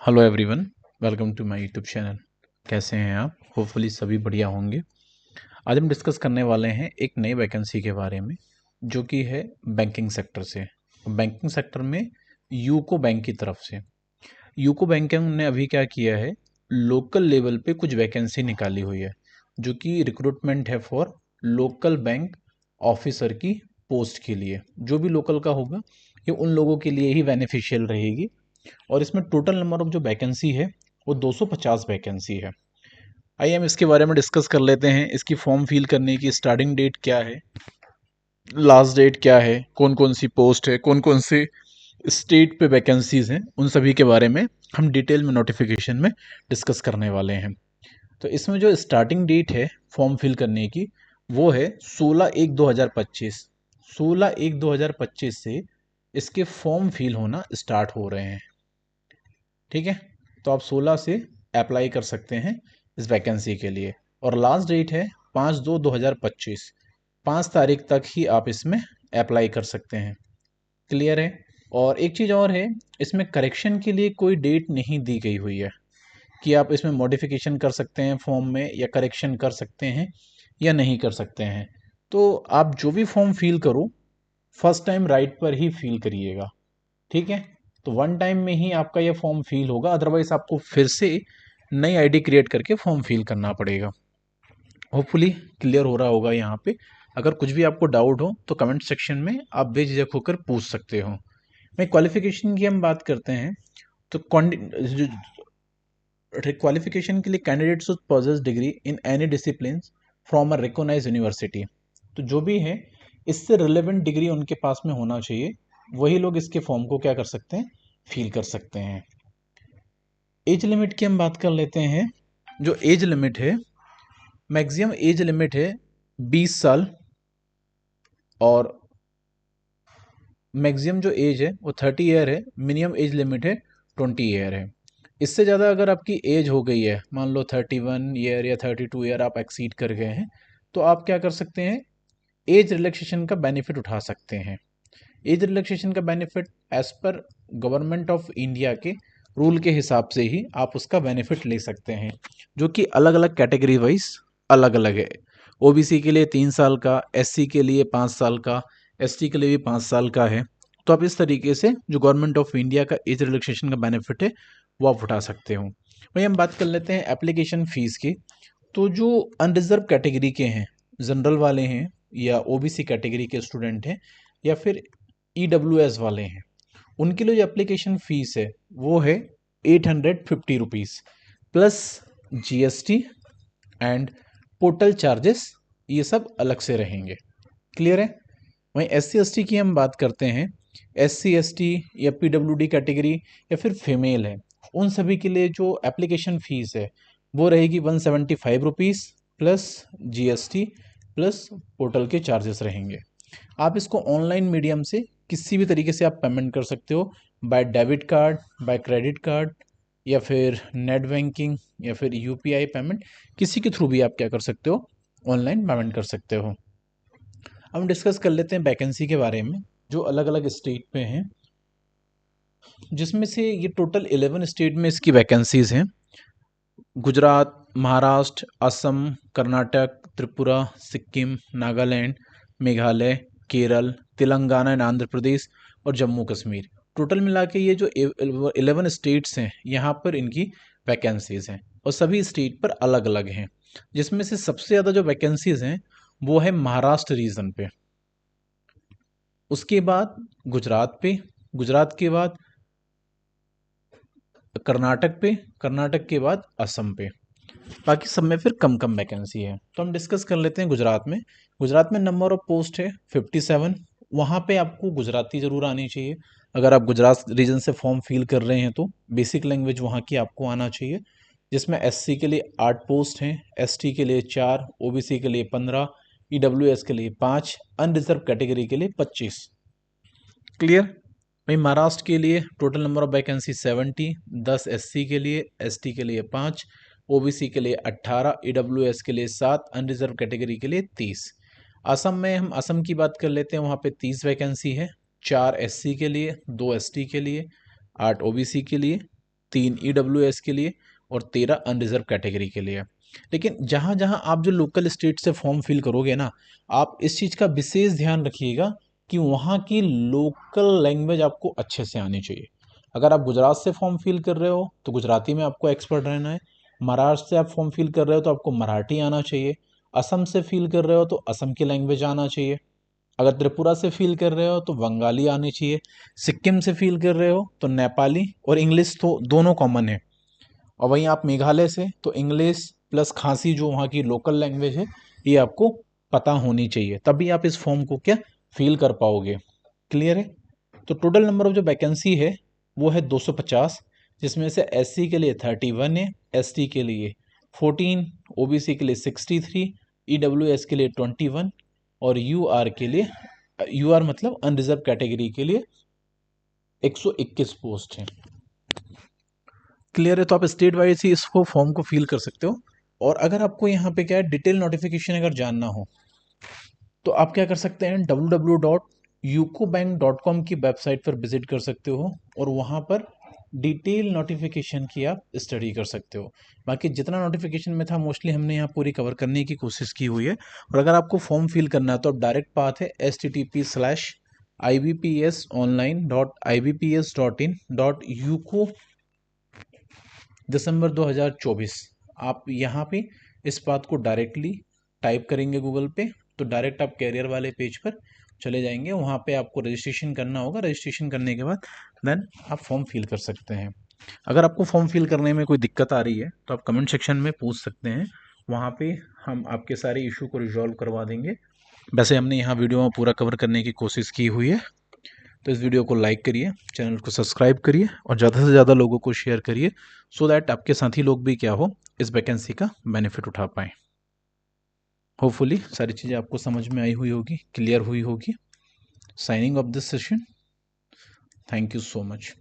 Hello everyone, welcome to my YouTube channel. कैसे हैं आप? होपफुली सभी बढ़िया होंगे। आज हम डिस्कस करने वाले हैं एक नई वैकेंसी के बारे में, जो कि है बैंकिंग सेक्टर से। बैंकिंग सेक्टर में यूको बैंक की तरफ से। यूको बैंकिंग ने अभी क्या किया है, लोकल लेवल पे कुछ वैकेंसी निकाली हुई है, जो कि रिक्रूटमेंट है फॉर लोकल बैंक ऑफिसर की पोस्ट के लिए। जो भी लोकल का होगा ये उन लोगों के लिए ही बेनिफिशियल रहेगी। और इसमें टोटल नंबर ऑफ जो वैकेंसी है वो 250 वैकेंसी है। आइए हम इसके बारे में डिस्कस कर लेते हैं। इसकी फॉर्म फिल करने की स्टार्टिंग डेट क्या है, लास्ट डेट क्या है, कौन कौन सी पोस्ट है, कौन कौन से स्टेट पे वैकेंसीज हैं, उन सभी के बारे में हम डिटेल में नोटिफिकेशन में डिस्कस करने वाले हैं। तो इसमें जो स्टार्टिंग डेट है फॉर्म फिल करने की वो है 16/1/2025। 16/1/2025 से इसके फॉर्म फिल होना स्टार्ट हो रहे हैं। ठीक है, तो आप 16 से अप्लाई कर सकते हैं इस वैकेंसी के लिए। और लास्ट डेट है 5/2/2025। 5 तारीख तक ही आप इसमें अप्लाई कर सकते हैं। क्लियर है? और एक चीज़ और है, इसमें करेक्शन के लिए कोई डेट नहीं दी गई हुई है कि आप इसमें मॉडिफिकेशन कर सकते हैं फॉर्म में, या करेक्शन कर सकते हैं या नहीं कर सकते हैं। तो आप जो भी फॉर्म फिल करो, फर्स्ट टाइम राइट पर ही फिल करिएगा। ठीक है, तो वन टाइम में ही आपका ये फॉर्म फिल होगा, अदरवाइज आपको फिर से नई आईडी क्रिएट करके फॉर्म फिल करना पड़ेगा। होपफुली क्लियर हो रहा होगा यहाँ पे। अगर कुछ भी आपको डाउट हो तो कमेंट सेक्शन में आप बेझिझक होकर पूछ सकते हो। मैं क्वालिफिकेशन की हम बात करते हैं तो क्वालिफिकेशन के लिए candidate should possess degree in any discipline from a recognise university. तो जो भी है इससे रिलेवेंट डिग्री उनके पास में होना चाहिए, वही लोग इसके फॉर्म को क्या कर सकते हैं, फिल कर सकते हैं। एज लिमिट की हम बात कर लेते हैं। जो एज लिमिट है, मैक्सिमम एज लिमिट है 20 साल, और मैक्सिमम जो एज है वो 30 ईयर है। मिनिमम एज लिमिट है 20 ईयर है। इससे ज़्यादा अगर आपकी एज हो गई है, मान लो 31 ईयर या 32 ईयर आप एक्सीड कर गए हैं, तो आप क्या कर सकते हैं, एज रिलैक्सेशन का बेनिफिट उठा सकते हैं। एज रिलैक्सेशन का benefit as per government of India के रूल के हिसाब से ही आप उसका बेनिफिट ले सकते हैं, जो कि अलग अलग कैटेगरी वाइज अलग अलग है। ओबीसी के लिए 3 साल का, एससी के लिए 5 साल का, एसटी के लिए भी 5 साल का है। तो आप इस तरीके से जो गवर्नमेंट ऑफ इंडिया का एज रिलैक्सेशन का बेनिफिट है वो आप उठा सकते हो। वही हम बात कर लेते हैं एप्लीकेशन फ़ीस की। तो जो अनरिजर्व कैटेगरी के हैं, जनरल वाले हैं, या ओबीसी कैटेगरी के स्टूडेंट हैं, या फिर ईडब्ल्यूएस वाले हैं, उनके लिए जो एप्लीकेशन फ़ीस है वो है 850 rupees plus GST and portal charges, ये सब अलग से रहेंगे। क्लियर है? वहीं एस सी एस टी की हम बात करते हैं। एस सी एस टी या पी डब्ल्यू डी कैटेगरी या फिर फीमेल है, उन सभी के लिए जो एप्लीकेशन फ़ीस है वो रहेगी 175 rupees plus GST plus portal के चार्जेस रहेंगे। आप इसको ऑनलाइन मीडियम से किसी भी तरीके से आप पेमेंट कर सकते हो, by debit card, by credit card, या फिर नेट बैंकिंग, या फिर यूपीआई पेमेंट, किसी के थ्रू भी आप क्या कर सकते हो, ऑनलाइन पेमेंट कर सकते हो। अब हम डिस्कस कर लेते हैं वैकेंसी के बारे में, जो अलग अलग स्टेट पे हैं, जिसमें से ये टोटल 11 स्टेट में इसकी वैकेंसीज हैं। गुजरात, महाराष्ट्र, असम, कर्नाटक, त्रिपुरा, सिक्किम, नागालैंड, मेघालय, केरल, तेलंगाना एंड आंध्र प्रदेश और जम्मू कश्मीर। टोटल मिला के ये जो 11 स्टेट्स हैं यहाँ पर इनकी वैकेंसीज हैं, और सभी स्टेट पर अलग अलग हैं। जिसमें से सबसे ज़्यादा जो वैकेंसीज हैं वो है महाराष्ट्र रीजन पे, उसके बाद गुजरात पे, गुजरात के बाद कर्नाटक पे, कर्नाटक के बाद असम पे। बाकी सब में फिर कम कम वैकेंसी है। तो हम डिस्कस कर लेते हैं गुजरात में। गुजरात में नंबर ऑफ पोस्ट है 57। वहाँ पे आपको गुजराती ज़रूर आनी चाहिए। अगर आप गुजरात रीजन से फॉर्म फिल कर रहे हैं तो बेसिक लैंग्वेज वहाँ की आपको आना चाहिए। जिसमें एससी के लिए 8 पोस्ट हैं, एसटी के लिए 4, ओबीसी के लिए 15, ईडब्ल्यूएस के लिए 5, अनरिजर्व कैटेगरी के लिए 25। क्लियर? भाई महाराष्ट्र के लिए total number of vacancy 70, 10 SC के लिए, एसटी के लिए 5, ओबीसी के लिए 18, ईडब्ल्यूएस के लिए 7, अनरिजर्व कैटेगरी के लिए 30। असम में हम असम की बात कर लेते हैं। वहाँ पे 30 वैकेंसी है, 4 एससी के लिए, 2 एसटी के लिए, 8 ओबीसी के लिए। 3 EWS के लिए और 13 अनरिजर्व कैटेगरी के लिए। लेकिन जहाँ जहाँ आप जो लोकल स्टेट से फॉर्म फिल करोगे ना, आप इस चीज़ का विशेष ध्यान रखिएगा कि वहाँ की लोकल लैंग्वेज आपको अच्छे से आनी चाहिए। अगर आप गुजरात से फॉर्म फिल कर रहे हो तो गुजराती में आपको एक्सपर्ट रहना है। महाराष्ट्र से आप फॉर्म फिल कर रहे हो तो आपको मराठी आना चाहिए। असम से फील कर रहे हो तो असम की लैंग्वेज आना चाहिए। अगर त्रिपुरा से फील कर रहे हो तो बंगाली आनी चाहिए। सिक्किम से फील कर रहे हो तो नेपाली और इंग्लिश तो दोनों कॉमन है। और वहीं आप मेघालय से तो इंग्लिश प्लस खांसी जो वहाँ की लोकल लैंग्वेज है, ये आपको पता होनी चाहिए, तभी आप इस फॉर्म को क्या फील कर पाओगे। क्लियर है? तो टोटल नंबर ऑफ जो वैकेंसी है वो है 250, जिसमें से एससी के लिए 31 है, एसटी के लिए 14, ओबीसी के लिए 63, ईडब्ल्यूएस के लिए 21 और यूआर के लिए, यूआर मतलब अनरिजर्व कैटेगरी के लिए 121 पोस्ट हैं। क्लियर है? तो आप स्टेट वाइज ही इसको फॉर्म को फिल कर सकते हो। और अगर आपको यहाँ पे क्या है डिटेल नोटिफिकेशन अगर जानना हो तो आप क्या कर सकते हैं, www.ucobank.com की वेबसाइट पर विजिट कर सकते हो और वहाँ पर डिटेल नोटिफिकेशन की आप स्टडी कर सकते हो। बाकी जितना नोटिफिकेशन में था मोस्टली हमने यहाँ पूरी कवर करने की कोशिश की हुई है। और अगर आपको फॉर्म फिल करना है तो आप डायरेक्ट पाथ है http:/ibpsonline.ibps.in.uco दिसंबर 2024। आप यहाँ पे इस बात को डायरेक्टली टाइप करेंगे गूगल पे तो डायरेक्ट आप कैरियर वाले पेज पर चले जाएंगे। वहाँ पे आपको रजिस्ट्रेशन करना होगा। रजिस्ट्रेशन करने के बाद देन आप फॉर्म फिल कर सकते हैं। अगर आपको फॉर्म फिल करने में कोई दिक्कत आ रही है तो आप कमेंट सेक्शन में पूछ सकते हैं। वहाँ पे हम आपके सारे इशू को रिजॉल्व करवा देंगे। वैसे हमने यहाँ वीडियो में पूरा कवर करने की कोशिश की हुई है। तो इस वीडियो को लाइक करिए, चैनल को सब्सक्राइब करिए और ज़्यादा से ज़्यादा लोगों को शेयर करिए सो दैट आपके साथी लोग भी क्या हो इस वैकेंसी का बेनिफिट उठा पाएँ। होपफुली सारी चीज़ें आपको समझ में आई हुई होगी, क्लियर हुई होगी। Signing off this session. Thank you so much.